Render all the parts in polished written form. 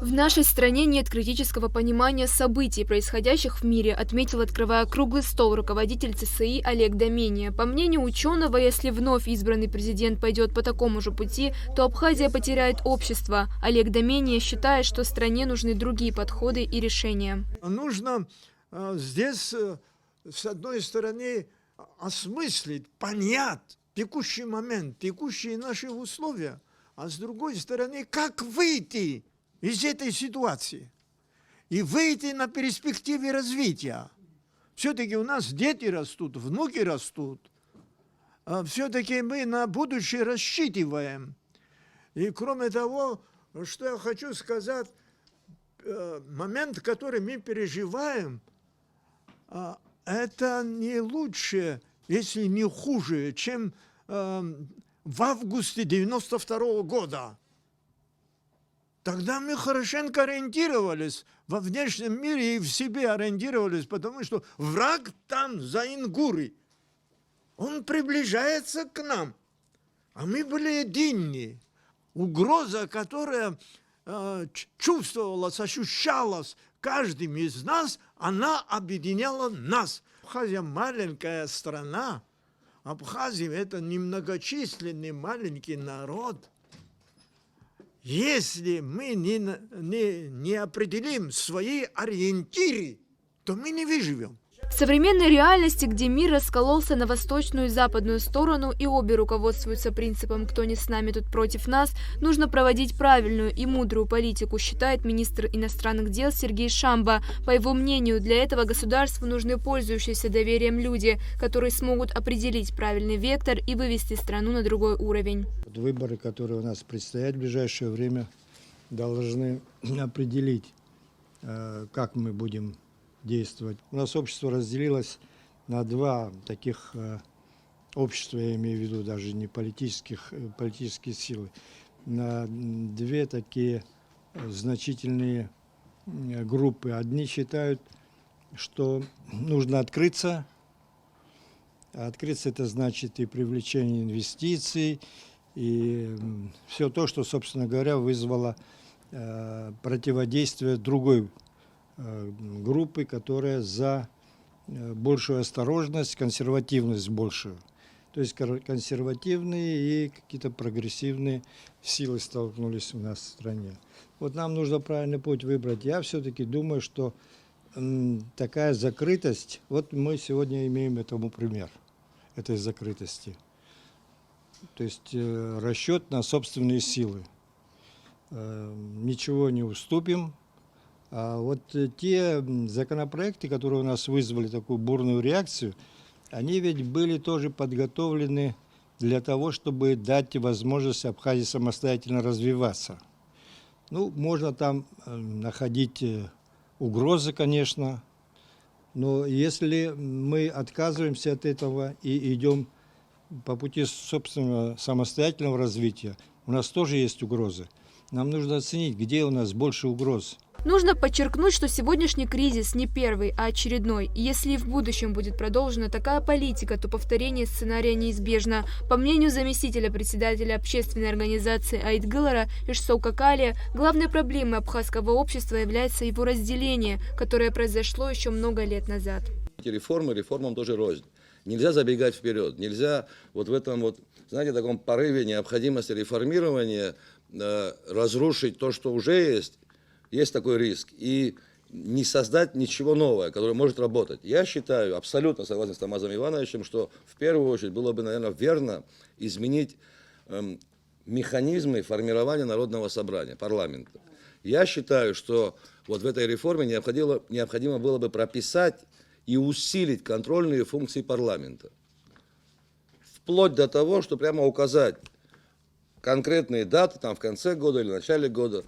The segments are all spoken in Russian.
В нашей стране нет критического понимания событий, происходящих в мире, отметил, открывая круглый стол, руководитель ЦСИ Олег Домения. По мнению ученого, если вновь избранный президент пойдет по такому же пути, то Абхазия потеряет общество. Олег Домения считает, что стране нужны другие подходы и решения. Нужно здесь, с одной стороны, осмыслить, понять текущий момент, текущие наши условия, а с другой стороны, как выйти из этой ситуации и выйти на перспективе развития. Все-таки у нас дети растут, внуки растут. Все-таки мы на будущее рассчитываем. И кроме того, что я хочу сказать, момент, который мы переживаем, это не лучше, если не хуже, чем в августе 92 года. Тогда мы хорошенько ориентировались во внешнем мире и в себе ориентировались, потому что враг там, за Ингурой, он приближается к нам, а мы были едины. Угроза, которая чувствовалась, ощущалась каждым из нас, она объединяла нас. Абхазия маленькая страна. Абхазия – это немногочисленный маленький народ. Если мы не определим свои ориентиры, то мы не выживем. В современной реальности, где мир раскололся на восточную и западную сторону, и обе руководствуются принципом «кто не с нами, тот против нас», нужно проводить правильную и мудрую политику, считает министр иностранных дел Сергей Шамба. По его мнению, для этого государству нужны пользующиеся доверием люди, которые смогут определить правильный вектор и вывести страну на другой уровень. Выборы, которые у нас предстоят в ближайшее время, должны определить, как мы будем действовать. У нас общество разделилось на два таких общества, я имею в виду даже не политические силы, на две такие значительные группы. Одни считают, что нужно открыться. Открыться это значит и привлечение инвестиций, и все то, что, собственно говоря, вызвало противодействие другой группы, которая за большую осторожность, консервативность большую. То есть консервативные и какие-то прогрессивные силы столкнулись у нас в стране. Вот нам нужно правильный путь выбрать. Я все-таки думаю, что такая закрытость, вот мы сегодня имеем этому пример, этой закрытости. То есть расчет на собственные силы. Ничего не уступим. А вот те законопроекты, которые у нас вызвали такую бурную реакцию, они ведь были тоже подготовлены для того, чтобы дать возможность Абхазии самостоятельно развиваться. Ну, можно там находить угрозы, конечно, но если мы отказываемся от этого и идем по пути собственного самостоятельного развития, у нас тоже есть угрозы. Нам нужно оценить, где у нас больше угроз. Нужно подчеркнуть, что сегодняшний кризис не первый, а очередной. И если и в будущем будет продолжена такая политика, то повторение сценария неизбежно. По мнению заместителя председателя общественной организации Айтгылара Ишсоукакалия, главной проблемой абхазского общества является его разделение, которое произошло еще много лет назад. Реформам тоже рознь. Нельзя забегать вперед, нельзя вот в этом вот, знаете, таком порыве необходимости реформирования разрушить то, что уже есть. Есть такой риск. И не создать ничего нового, которое может работать. Я считаю, абсолютно согласен с Тамазом Ивановичем, что в первую очередь было бы, наверное, верно изменить механизмы формирования народного собрания, парламента. Я считаю, что вот в этой реформе необходимо было бы прописать и усилить контрольные функции парламента. Вплоть до того, что прямо указать конкретные даты, там в конце года или в начале года,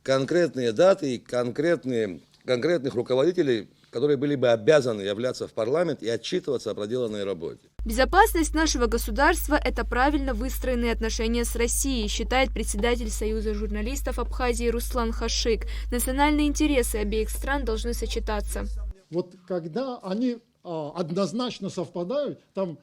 конкретные даты и конкретных руководителей, которые были бы обязаны являться в парламент и отчитываться о проделанной работе. Безопасность нашего государства – это правильно выстроенные отношения с Россией, считает председатель Союза журналистов Абхазии Руслан Хашик. Национальные интересы обеих стран должны сочетаться. Вот когда они однозначно совпадают, там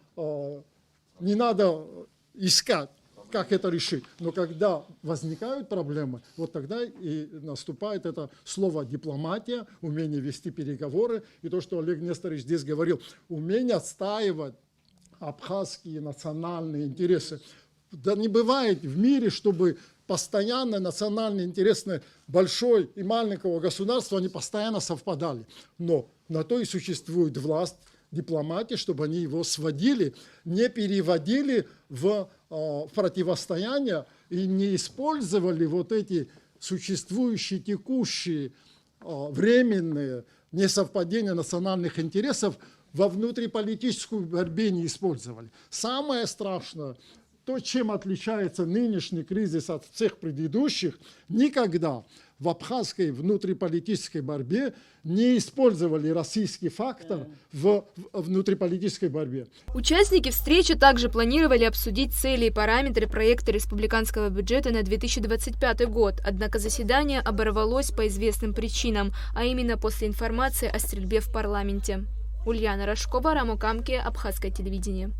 не надо искать, как это решить. Но когда возникают проблемы, вот тогда и наступает это слово дипломатия, умение вести переговоры. И то, что Олег Несторович здесь говорил, умение отстаивать абхазские национальные интересы. Да не бывает в мире, чтобы постоянно национальные интересы большой и маленького государства, они постоянно совпадали. Но на то и существует власть, дипломатия, чтобы они его сводили, не переводили в противостояние и не использовали вот эти существующие, текущие, временные несовпадения национальных интересов во внутриполитическую борьбе не использовали. Самое страшное, то, чем отличается нынешний кризис от всех предыдущих, никогда в абхазской внутриполитической борьбе не использовали российский фактор в внутриполитической борьбе. Участники встречи также планировали обсудить цели и параметры проекта республиканского бюджета на 2025 год, однако заседание оборвалось по известным причинам, а именно после информации о стрельбе в парламенте. Ульяна Рожкова, Рамо Камке, Абхазское телевидение.